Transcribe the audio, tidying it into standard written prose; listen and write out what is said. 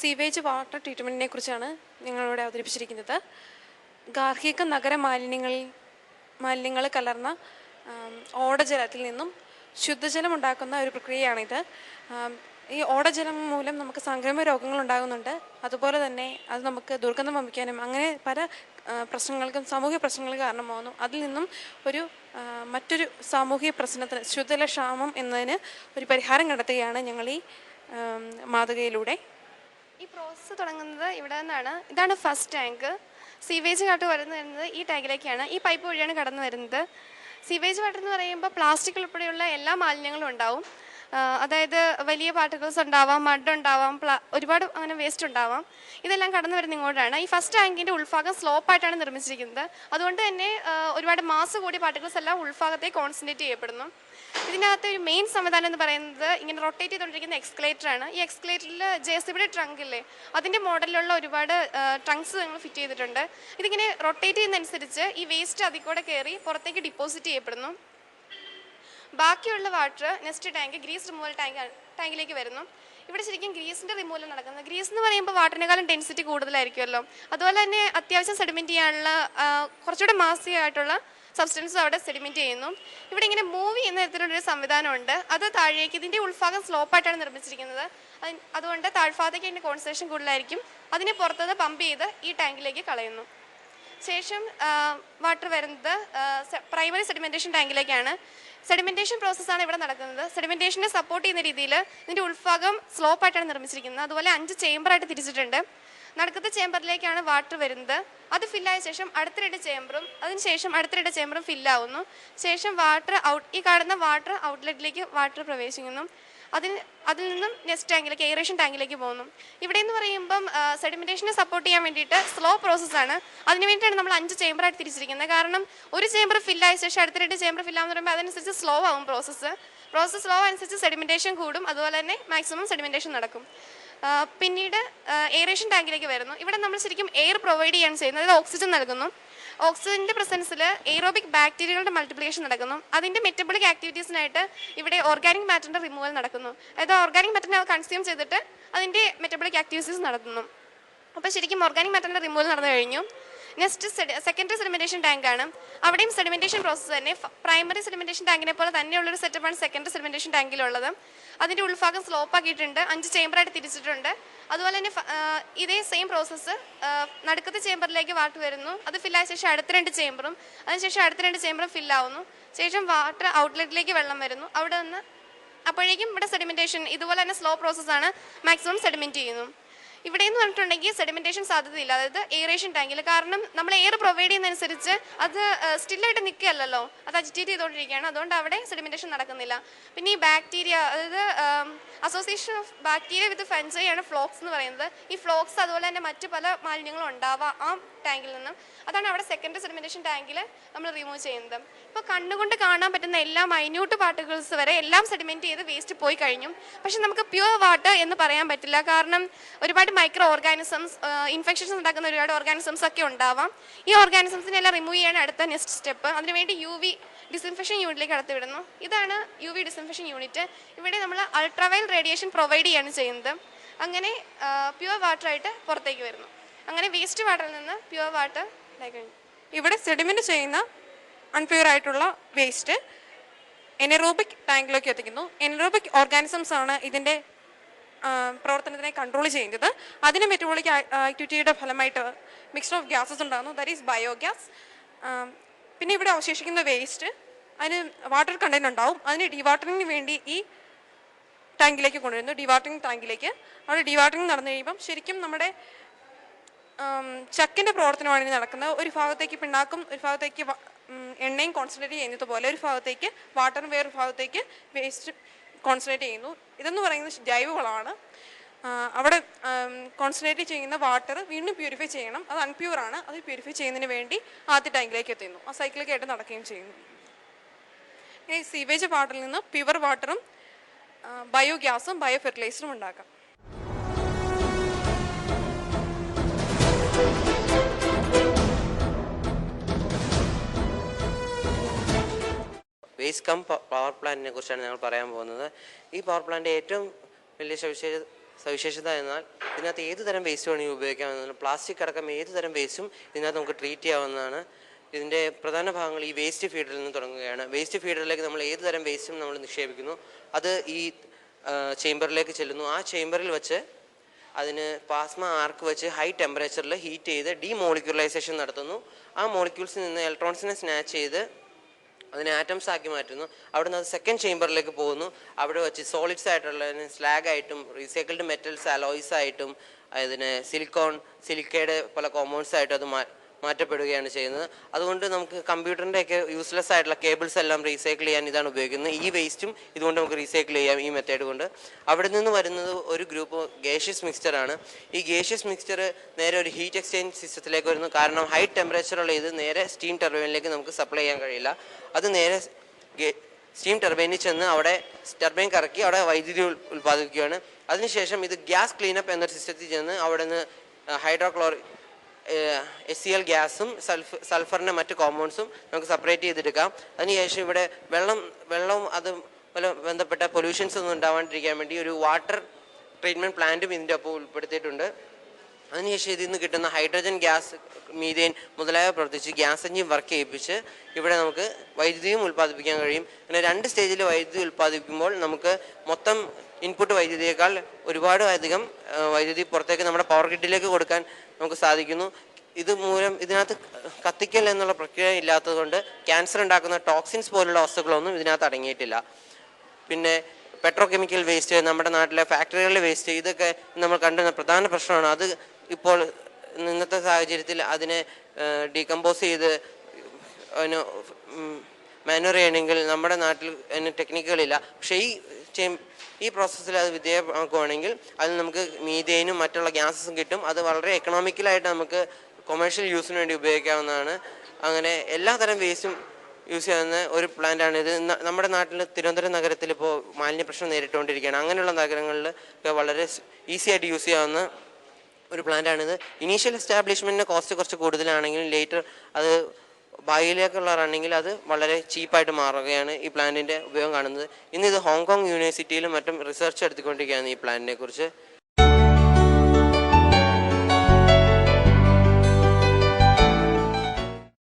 Sewage water ട്രീറ്റ്മെൻറ്റിനെ കുറിച്ചാണ് ഞങ്ങളിവിടെ അവതരിപ്പിച്ചിരിക്കുന്നത്. ഗാർഹിക നഗര മാലിന്യങ്ങൾ കലർന്ന ഓടജലത്തിൽ നിന്നും ശുദ്ധജലം ഉണ്ടാക്കുന്ന ഒരു പ്രക്രിയയാണിത്. ഈ ഓടജലം മൂലം നമുക്ക് സാംക്രമിക രോഗങ്ങൾ ഉണ്ടാകുന്നുണ്ട്. അതുപോലെ തന്നെ അത് നമുക്ക് ദുർഗന്ധം വമിക്കാനും അങ്ങനെ പല പ്രശ്നങ്ങൾക്കും സാമൂഹിക പ്രശ്നങ്ങൾക്ക് കാരണമാകുന്നു. അതിൽ നിന്നും മറ്റൊരു സാമൂഹിക പ്രശ്നത്തിന് ശുദ്ധജലക്ഷാമം എന്നതിന് ഒരു പരിഹാരം കണ്ടെത്തുകയാണ് ഞങ്ങൾ ഈ മാതൃകയിലൂടെ. ഈ പ്രോസസ്സ് തുടങ്ങുന്നത് ഇവിടെ നിന്നാണ്. ഇതാണ് ഫസ്റ്റ് ടാങ്ക്. സീവേജ് വാട്ടർ വരുന്നത് ഈ ടാങ്കിലേക്കാണ്. ഈ പൈപ്പ് വഴിയാണ് കടന്നു വരുന്നത്. സീവേജ് വാട്ടർ എന്ന് പറയുമ്പോൾ പ്ലാസ്റ്റിക് ഉൾപ്പെടെയുള്ള എല്ലാ മാലിന്യങ്ങളും ഉണ്ടാവും. അതായത് വലിയ പാർട്ടിക്കിൾസ് ഉണ്ടാവാം, മഡ് ഉണ്ടാവാം, ഒരുപാട് അങ്ങനെ വേസ്റ്റ് ഉണ്ടാവാം. ഇതെല്ലാം കടന്നു വരുന്ന ഇങ്ങോട്ടാണ്. ഈ ഫസ്റ്റ് ടാങ്കിൻ്റെ ഉൾഭാഗം സ്ലോപ്പായിട്ടാണ് നിർമ്മിച്ചിരിക്കുന്നത്. അതുകൊണ്ട് തന്നെ ഒരുപാട് മാസ് കൂടിയ പാർട്ടിക്കിൾസ് എല്ലാം ഉൾഭാഗത്തേക്ക് കോൺസെൻട്രേറ്റ് ചെയ്യപ്പെടുന്നു. ഇതിനകത്ത് ഒരു മെയിൻ സംവിധാനം എന്ന് പറയുന്നത് ഇങ്ങനെ റൊട്ടേറ്റ് ചെയ്തുകൊണ്ടിരിക്കുന്ന എക്സ്കലേറ്ററാണ്. ഈ എക്സ്കലേറ്ററിൽ JCB ട്രങ്ക് ഇല്ലേ, അതിൻ്റെ മോഡലിലുള്ള ഒരുപാട് ട്രങ്ക്സ് ഞങ്ങൾ ഫിറ്റ് ചെയ്തിട്ടുണ്ട്. ഇതിങ്ങനെ റൊട്ടേറ്റ് ചെയ്യുന്നതനുസരിച്ച് ഈ വേസ്റ്റ് അതിൽ കൂടെ കയറി പുറത്തേക്ക് ഡിപ്പോസിറ്റ് ചെയ്യപ്പെടുന്നു. ബാക്കിയുള്ള water next tank grease removal ടാങ്കിലേക്ക് വരുന്നു. ഇവിടെ ശരിക്കും ഗ്രീസിൻ്റെ റിമൂവൽ നടക്കുന്നത്. ഗ്രീസ് എന്ന് പറയുമ്പോൾ വാട്ടറിനെക്കാളും ഡെൻസിറ്റി കൂടുതലായിരിക്കുമല്ലോ. അതുപോലെ തന്നെ അത്യാവശ്യം സെഡിമെൻറ്റ് ചെയ്യാനുള്ള കുറച്ചുകൂടെ മാസികമായിട്ടുള്ള സബ്സ്റ്റൻസ് അവിടെ സെഡിമെൻറ്റ് ചെയ്യുന്നു. ഇവിടെ ഇങ്ങനെ മൂവ് ചെയ്യുന്ന തരത്തിലുള്ളൊരു സംവിധാനമുണ്ട്. അത് താഴേക്ക്, ഇതിൻ്റെ ഉൾഭാഗം സ്ലോപ്പായിട്ടാണ് നിർമ്മിച്ചിരിക്കുന്നത്. അതുകൊണ്ട് താഴ്ഭാഗത്തേക്ക് അതിൻ്റെ കോൺസെൻട്രേഷൻ കൂടുതലായിരിക്കും. അതിനെ പുറത്തുനിന്ന് പമ്പ് ചെയ്ത് ഈ ടാങ്കിലേക്ക് കളയുന്നു. ശേഷം വാട്ടർ വരുന്നത് പ്രൈമറി സെഡിമെൻറ്റേഷൻ ടാങ്കിലേക്കാണ്. സെഡിമെൻറ്റേഷൻ പ്രോസസ്സാണ് ഇവിടെ നടക്കുന്നത്. സെഡിമെൻറ്റേഷനെ സപ്പോർട്ട് ചെയ്യുന്ന രീതിയിൽ ഇതിൻ്റെ ഉൾഭാഗം സ്ലോപ്പായിട്ടാണ് നിർമ്മിച്ചിരിക്കുന്നത്. അതുപോലെ 5 ചേമ്പറായിട്ട് തിരിച്ചിട്ടുണ്ട്. നടുക്കത്തെ ചേമ്പറിലേക്കാണ് വാട്ടർ വരുന്നത്. അത് ഫില്ലായ ശേഷം അടുത്ത 2 ചേമ്പറും അതിനുശേഷം അടുത്ത 2 ചേമ്പറും ഫില്ലാവുന്നു. ശേഷം ഈ കാണുന്ന വാട്ടർ ഔട്ട്ലെറ്റിലേക്ക് വാട്ടർ പ്രവേശിക്കുന്നു. അതിൽ നിന്നും നെക്സ്റ്റ് ടാങ്കിലേക്ക്, എയറേഷൻ ടാങ്കിലേക്ക് പോകുന്നു. ഇവിടെ എന്ന് പറയുമ്പം സെഡിമെൻറ്റേഷനെ സപ്പോർട്ട് ചെയ്യാൻ വേണ്ടിയിട്ട് സ്ലോ പ്രോസസ്സാണ്. അതിന് വേണ്ടിയിട്ടാണ് നമ്മൾ 5 ചേമ്പറായിട്ട് തിരിച്ചിരിക്കുന്നത്. കാരണം ഒരു ചേമ്പർ ഫില്ലായ ശേഷം അടുത്ത 2 ചേമ്പർ ഫില്ലാന്ന് പറയുമ്പോൾ അതനുസരിച്ച് സ്ലോ ആവും പ്രോസസ്സ് സ്ലോ അനുസരിച്ച് സെഡിമെൻറ്റേഷൻ കൂടും. അതുപോലെ തന്നെ മാക്സിമം സെഡിമെൻറ്റേഷൻ നടക്കും. പിന്നീട് എയറേഷൻ ടാങ്കിലേക്ക് വരുന്നു. ഇവിടെ നമ്മൾ ശരിക്കും എയർ പ്രൊവൈഡ് ചെയ്യാണ് ചെയ്യുന്നത്. അതായത് ഓക്സിജൻ നൽകുന്നു. ഓക്സിജൻ്റെ പ്രസൻസിൽ എയ്റോബിക് ബാക്ടീരിയകളുടെ മൾട്ടിപ്ലിക്കേഷൻ നടക്കുന്നു. അതിൻ്റെ മെറ്റബോളിക് ആക്ടിവിറ്റീസിനായിട്ട് ഇവിടെ ഓർഗാനിക് മാറ്ററിൻ്റെ റിമൂവൽ നടക്കുന്നു. അതായത് ഓർഗാനിക് മാറ്ററിനെ കൺസ്യൂം ചെയ്തിട്ട് അതിൻ്റെ മെറ്റബോളിക് ആക്ടിവിറ്റീസ് നടത്തുന്നു. അപ്പോൾ ശരിക്കും ഓർഗാനിക് മാറ്ററിൻ്റെ റിമൂവൽ നടന്നു കഴിഞ്ഞു. നെക്സ്റ്റ് സെക്കൻഡറി സെഡിമെൻറ്റേഷൻ ടാങ്കാണ്. അവിടെയും സെഡിമെൻറ്റേഷൻ പ്രോസസ്സ് തന്നെ. പ്രൈമറി സെഡിമെൻറ്റേഷൻ ടാങ്കിനെ പോലെ തന്നെയുള്ളൊരു സെറ്റപ്പാണ് സെക്കൻഡറി സെഡിമെൻറ്റേഷൻ ടാങ്കിലുള്ളത്. അതിൻ്റെ ഉൾഭാഗം സ്ലോപ്പാക്കിയിട്ടുണ്ട്. 5 ചേമ്പറായിട്ട് തിരിച്ചിട്ടുണ്ട്. അതുപോലെ തന്നെ ഇതേ സെയിം പ്രോസസ്സ് നടുക്കത്തെ ചേമ്പറിലേക്ക് വാട്ടർ വരുന്നു. അത് ഫില്ലായ ശേഷം അടുത്ത 2 ചേമ്പറും അതിനുശേഷം അടുത്ത 2 ചേമ്പറും ഫില്ലാവുന്നു. ശേഷം വാട്ടർ ഔട്ട്ലെറ്റിലേക്ക് വെള്ളം വരുന്നു. അവിടെ നിന്ന് അപ്പോഴേക്കും ഇവിടെ സെഡിമെൻറ്റേഷൻ ഇതുപോലെ തന്നെ സ്ലോ പ്രോസസ്സാണ്. മാക്സിമം സെഡിമെൻറ്റ് ചെയ്യുന്നു. ഇവിടെ എന്ന് പറഞ്ഞിട്ടുണ്ടെങ്കിൽ സെഡിമെൻറ്റേഷൻ സാധ്യതയില്ല. അതായത് എയറേഷൻ ടാങ്കിൽ. കാരണം നമ്മൾ എയർ പ്രൊവൈഡ് ചെയ്യുന്നതനുസരിച്ച് അത് സ്റ്റില്ലായിട്ട് നിൽക്കുകയല്ലോ, അത് അജിറ്റേറ്റ് ചെയ്തുകൊണ്ടിരിക്കുകയാണ്. അതുകൊണ്ട് അവിടെ സെഡിമെൻറ്റേഷൻ നടക്കുന്നില്ല. പിന്നെ ഈ ബാക്ടീരിയ, അതായത് association of bacteria with fungi ആണ് ഫ്ലോക്സ് എന്ന് പറയുന്നത്. ഈ ഫ്ലോക്സ് അതുപോലെ തന്നെ മറ്റു പല മാലിന്യങ്ങളും ഉണ്ടാവാം ആ ടാങ്കിൽ നിന്നും. അതാണ് അവിടെ സെക്കൻഡറി സെഡിമെൻറ്റേഷൻ ടാങ്കിൽ നമ്മൾ റിമൂവ് ചെയ്യുന്നത്. ഇപ്പോൾ കണ്ണുകൊണ്ട് കാണാൻ പറ്റുന്ന എല്ലാ മൈന്യൂട്ട് പാർട്ടിക്കിൾസ് വരെ എല്ലാം സെഡിമെൻറ്റ് ചെയ്ത് വേസ്റ്റ് പോയി കഴിഞ്ഞു. പക്ഷെ നമുക്ക് പ്യുവർ വാട്ടർ എന്ന് പറയാൻ പറ്റില്ല. കാരണം ഒരുപാട് മൈക്രോ ഓർഗാനിസംസ്, ഇൻഫെക്ഷൻസ് ഉണ്ടാക്കുന്ന ഒരുപാട് ഓർഗാനിസംസ് ഒക്കെ ഉണ്ടാവാം. ഈ ഓർഗാനിസംസിനെ എല്ലാം റിമൂവ് ചെയ്യാണ് അടുത്ത നെക്സ്റ്റ് സ്റ്റെപ്പ്. അതിനുവേണ്ടി UV ഡിസിൻഫെക്ഷൻ യൂണിറ്റിലേക്ക് കടത്തിവിടുന്നു. ഇതാണ് UV ഡിസിൻഫെക്ഷൻ യൂണിറ്റ്. ഇവിടെ നമ്മൾ അൾട്രാവയൽ റേഡിയേഷൻ പ്രൊവൈഡ് ചെയ്യാണ് ചെയ്യുന്നത്. അങ്ങനെ പ്യുവർ വാട്ടർ ആയിട്ട് പുറത്തേക്ക് വരുന്നു. അങ്ങനെ വേസ്റ്റ് വാട്ടറിൽ നിന്ന് പ്യുവർ വാട്ടർ കഴിഞ്ഞു. ഇവിടെ സെഡിമെൻറ്റ് ചെയ്യുന്ന അൺപ്യൂർ ആയിട്ടുള്ള വേസ്റ്റ് എനറോബിക് ടാങ്കിലേക്ക് എത്തിക്കുന്നു. എനറോബിക് ഓർഗാനിസംസ് ആണ് ഇതിൻ്റെ പ്രവർത്തനത്തിനെ കൺട്രോൾ ചെയ്യുന്നത്. അതിന് മെറ്റബോളിക് ആക്ടിവിറ്റിയുടെ ഫലമായിട്ട് മിക്സ്ചർ ഓഫ് ഗ്യാസസ് ഉണ്ടാകുന്നു. That is biogas. പിന്നെ ഇവിടെ അവശേഷിക്കുന്ന വേസ്റ്റ്, അതിന് വാട്ടർ കണ്ടന്റ് ഉണ്ടാവും. അതിന് ഡിവാട്ടറിങ്ങിന് വേണ്ടി ഈ ടാങ്കിലേക്ക് കൊണ്ടുവരുന്നു, ഡിവാട്ടറിങ് ടാങ്കിലേക്ക്. അവിടെ ഡിവാട്ടറിങ് നടന്നു കഴിയുമ്പം ശരിക്കും നമ്മുടെ ചക്കിൻ്റെ പ്രവർത്തനമാണ് ഇനി നടക്കുന്നത്. ഒരു ഭാഗത്തേക്ക് പിണ്ണാക്കും, ഒരു ഭാഗത്തേക്ക് എണ്ണയും കോൺസെൻട്രേറ്റ് ചെയ്യുന്നത് പോലെ ഒരു ഭാഗത്തേക്ക് വാട്ടറും വേറൊരു ഭാഗത്തേക്ക് വേസ്റ്റ് കോൺസെൻട്രേറ്റ് ചെയ്യുന്നു. ഇതെന്ന് പറയുന്നത് ജൈവവളമാണ്. അവിടെ കോൺസെൻട്രേറ്റ് ചെയ്യുന്ന വാട്ടർ വീണ്ടും പ്യൂരിഫൈ ചെയ്യണം. അത് അൺപ്യൂറാണ്. അത് പ്യൂരിഫൈ ചെയ്യുന്നതിന് വേണ്ടി ആദ്യ ടാങ്കിലേക്ക് എത്തുന്നു. ആ സൈക്കിളിലേക്കായിട്ട് നടക്കുകയും ചെയ്യുന്നു. ഈ സീവേജ് വാട്ടറിൽ നിന്ന് പ്യുവർ വാട്ടറും ബയോഗ്യാസും ബയോ ഫെർട്ടിലൈസറും ഉണ്ടാക്കാം. വേസ്റ്റ് കം പവർ പ്ലാന്റിനെ കുറിച്ചാണ് ഞങ്ങൾ പറയാൻ പോകുന്നത്. ഈ പവർ പ്ലാന്റ് ഏറ്റവും വലിയ സവിശേഷത സവിശേഷത എന്നാൽ ഇതിനകത്ത് ഏത് തരം വേസ്റ്റ് വേണമെങ്കിൽ ഉപയോഗിക്കാവുന്നതാണ്. പ്ലാസ്റ്റിക് അടക്കം ഏത് തരം വേസ്റ്റും ഇതിനകത്ത് നമുക്ക് ട്രീറ്റ് ചെയ്യാവുന്നതാണ്. ഇതിൻ്റെ പ്രധാന ഭാഗങ്ങൾ ഈ വേസ്റ്റ് ഫീഡറിൽ നിന്ന് തുടങ്ങുകയാണ്. വേസ്റ്റ് ഫീഡറിലേക്ക് നമ്മൾ ഏത് തരം വേസ്റ്റും നമ്മൾ നിക്ഷേപിക്കുന്നു. അത് ഈ ചേംബറിലേക്ക് ചെല്ലുന്നു. ആ ചേംബറിൽ വെച്ച് അതിന് പ്ലാസ്മ ആർക്ക് വെച്ച് ഹൈ ടെമ്പറേച്ചറിൽ ഹീറ്റ് ചെയ്ത് ഡീമോളിക്യുലൈസേഷൻ നടത്തുന്നു. ആ മോളിക്യൂൾസിൽ നിന്ന് ഇലക്ട്രോൺസിനെ സ്നാച്ച് ചെയ്ത് അതിനെ ആറ്റംസ് ആക്കി മാറ്റുന്നു. അവിടെ നിന്ന് അത് സെക്കൻഡ് ചേംബറിലേക്ക് പോകുന്നു. അവിടെ വെച്ച് സോളിഡ്സ് ആയിട്ടുള്ള സ്ലാഗ് ആയിട്ടും റീസൈക്കിൾഡ് മെറ്റൽസ് അലോയ്സ് ആയിട്ടും അതിന് സിലിക്കയുടെ പല കോമ്പൗണ്ട്സ് ആയിട്ടും അത് മാറ്റപ്പെടുകയാണ് ചെയ്യുന്നത്. അതുകൊണ്ട് നമുക്ക് കമ്പ്യൂട്ടറിൻ്റെയൊക്കെ യൂസ്ലെസ് ആയിട്ടുള്ള കേബിൾസ് എല്ലാം റീസൈക്കിൾ ചെയ്യാൻ ഇതാണ് ഉപയോഗിക്കുന്നത്. ഈ വേസ്റ്റും ഇതുകൊണ്ട് നമുക്ക് റീസൈക്കിൾ ചെയ്യാം ഈ മെത്തേഡ് കൊണ്ട്. അവിടെ നിന്ന് വരുന്നത് ഒരു ഗ്രൂപ്പ് ഗേഷ്യസ് മിക്സ്ചറാണ്. ഈ ഗേഷ്യസ് മിക്സ്ചർ നേരെ ഒരു ഹീറ്റ് എക്സ്ചേഞ്ച് സിസ്റ്റത്തിലേക്ക് വരുന്നു. കാരണം ഹൈ ടെമ്പറേച്ചറുള്ള ഇത് നേരെ സ്റ്റീം ടർബൈനിലേക്ക് നമുക്ക് സപ്ലൈ ചെയ്യാൻ കഴിയില്ല. അത് നേരെ സ്റ്റീം ടർബൈനിൽ ചെന്ന് അവിടെ ടർബൈൻ കറക്കി അവിടെ വൈദ്യുതി ഉൽപ്പാദിപ്പിക്കുകയാണ്. അതിനുശേഷം ഇത് ഗ്യാസ് ക്ലീനപ്പ് എന്നൊരു സിസ്റ്റത്തിൽ ചെന്ന് അവിടെ നിന്ന് HCl ഗ്യാസും സൾഫറിൻ്റെ മറ്റ് കോമ്പൗണ്ട്സും നമുക്ക് സെപ്പറേറ്റ് ചെയ്തെടുക്കാം. അതിനുശേഷം ഇവിടെ വെള്ളവും അതുപോലെ ബന്ധപ്പെട്ട പൊല്യൂഷൻസ് ഒന്നും ഉണ്ടാവാണ്ടിരിക്കാൻ വേണ്ടി ഒരു വാട്ടർ ട്രീറ്റ്മെൻറ്റ് പ്ലാന്റും ഇതിൻ്റെ ഒപ്പം ഉൾപ്പെടുത്തിയിട്ടുണ്ട്. അതിനുശേഷം ഇതിൽ നിന്ന് കിട്ടുന്ന ഹൈഡ്രജൻ ഗ്യാസ്, മീഥേൻ മുതലായവ പ്രവർത്തിച്ച് ഗ്യാസ് എഞ്ചിൻ വർക്ക് ചെയ്യിപ്പിച്ച് ഇവിടെ നമുക്ക് വൈദ്യുതിയും ഉൽപ്പാദിപ്പിക്കാൻ കഴിയും. അങ്ങനെ 2 സ്റ്റേജിൽ വൈദ്യുതി ഉൽപ്പാദിപ്പിക്കുമ്പോൾ നമുക്ക് മൊത്തം ഇൻപുട്ട് വൈദ്യുതിയേക്കാൾ ഒരുപാട് അധികം വൈദ്യുതി പുറത്തേക്ക് നമ്മുടെ പവർ ഗ്രിഡിലേക്ക് കൊടുക്കാൻ നമുക്ക് സാധിക്കുന്നു. ഇത് മൂലം ഇതിനകത്ത് കത്തിക്കൽ എന്നുള്ള പ്രക്രിയ ഇല്ലാത്തത് കൊണ്ട് ക്യാൻസർ ഉണ്ടാക്കുന്ന ടോക്സിൻസ് പോലുള്ള വസ്തുക്കളൊന്നും ഇതിനകത്ത് അടങ്ങിയിട്ടില്ല. പിന്നെ പെട്രോകെമിക്കൽ വേസ്റ്റ്, നമ്മുടെ നാട്ടിലെ ഫാക്ടറികളിലെ വേസ്റ്റ്, ഇതൊക്കെ നമ്മൾ കണ്ടുവരുന്ന പ്രധാന പ്രശ്നമാണ്. അത് ഇപ്പോൾ ഇന്നത്തെ സാഹചര്യത്തിൽ അതിനെ ഡീകമ്പോസ് ചെയ്ത് മാനുവർ ചെയ്യണമെങ്കിൽ നമ്മുടെ നാട്ടിൽ അതിന് ടെക്നിക്കുകളില്ല. പക്ഷേ ഈ പ്രോസസ്സിൽ അത് വിധേയമാക്കുകയാണെങ്കിൽ അതിൽ നമുക്ക് മീഥേനും മറ്റുള്ള ഗ്യാസസും കിട്ടും. അത് വളരെ എക്കണോമിക്കലായിട്ട് നമുക്ക് കൊമേഴ്ഷ്യൽ യൂസിന് വേണ്ടി ഉപയോഗിക്കാവുന്നതാണ്. അങ്ങനെ എല്ലാ തരം വേസ്റ്റും യൂസ് ചെയ്യുന്ന ഒരു പ്ലാന്റാണിത്. നമ്മുടെ നാട്ടിൽ തിരുവനന്തപുരം നഗരത്തിൽ ഇപ്പോൾ മാലിന്യ പ്രശ്നം നേരിട്ടുകൊണ്ടിരിക്കുകയാണ്. അങ്ങനെയുള്ള നഗരങ്ങളിൽ വളരെ ഈസി ആയിട്ട് യൂസ് ചെയ്യാവുന്ന ഒരു പ്ലാന്റാണിത്. ഇനീഷ്യൽ എസ്റ്റാബ്ലിഷ്മെൻറ്റിന് കോസ്റ്റ് കുറച്ച് കൂടുതലാണെങ്കിലും ലേറ്റർ അത് ഭാവിയിലേക്കുള്ള റണ്ണിങ്ങിൽ അത് വളരെ ചീപ്പായിട്ട് മാറുകയാണ് ഈ പ്ലാന്റിൻ്റെ ഉപയോഗം കാണുന്നത്. ഇന്ന് ഇത് ഹോങ്കോങ് യൂണിവേഴ്സിറ്റിയിലും മറ്റും റിസർച്ച് എടുത്തുകൊണ്ടിരിക്കുകയാണ് ഈ പ്ലാന്റിനെ കുറിച്ച്.